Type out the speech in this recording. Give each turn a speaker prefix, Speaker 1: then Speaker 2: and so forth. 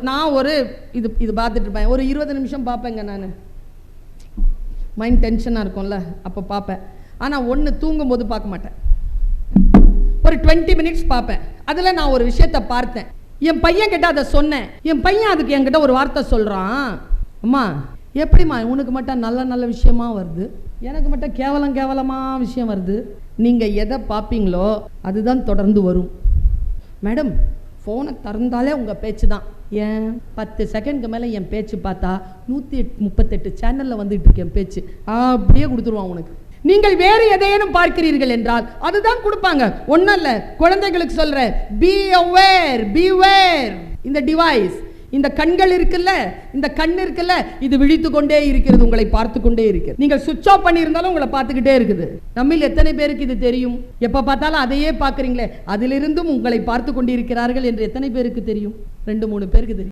Speaker 1: நான் ஒரு இது பார்த்துட்டு இருப்பேன், ஒரு 20 நிமிஷம் பார்ப்பேங்க. நான் மைண்ட் டென்ஷனாக இருக்கும்ல, அப்போ பார்ப்பேன். ஆனால் ஒன்று தூங்கும்போது பார்க்க மாட்டேன். ஒரு 20 மினிட்ஸ் பார்ப்பேன். அதில் நான் ஒரு விஷயத்தை பார்த்தேன். என் பையன் கிட்ட அதை சொன்னேன். என் பையன் அதுக்கு என்கிட்ட ஒரு வார்த்தை சொல்கிறான், அம்மா எப்படிம்மா உனக்கு மட்டும் நல்ல நல்ல விஷயமா வருது, எனக்கு மட்டும் கேவலமாக விஷயம் வருது. நீங்கள் எதை பார்ப்பீங்களோ அதுதான் தொடர்ந்து வரும். மேடம் ஃபோனை திறந்தாலே உங்கள் பேச்சு தான். ஏன் 10 செகண்ட்க்கு மேலே என் பேச்சு பார்த்தா 138 சேனலில் வந்துட்டு இருக்கு என் பேச்சு. அப்படியே கொடுத்துருவான் உனக்கு. நீங்கள் வேறு எதையேனும் பார்க்கிறீர்கள் என்றால் அதுதான் கொடுப்பாங்க. ஒன்றும் இல்லை, குழந்தைகளுக்கு சொல்கிறேன், பி அவேர். இந்த டிவைஸ், இந்த கண்கள் இருக்குல்ல, இந்த கண் இருக்குல்ல, இது விழித்து கொண்டே இருக்கிறது, உங்களை பார்த்து கொண்டே இருக்கிறது. நீங்கள் சுவிட்ச் ஆஃப் பண்ணியிருந்தாலும் உங்களை பார்த்துக்கிட்டே இருக்குது. நம்மில் எத்தனை பேருக்கு இது தெரியும்? எப்போ பார்த்தாலும் அதையே பார்க்குறீங்களே, அதிலிருந்தும் உங்களை பார்த்து கொண்டிருக்கிறார்கள் என்று எத்தனை பேருக்கு தெரியும்? 2-3 பேருக்கு தெரியும்.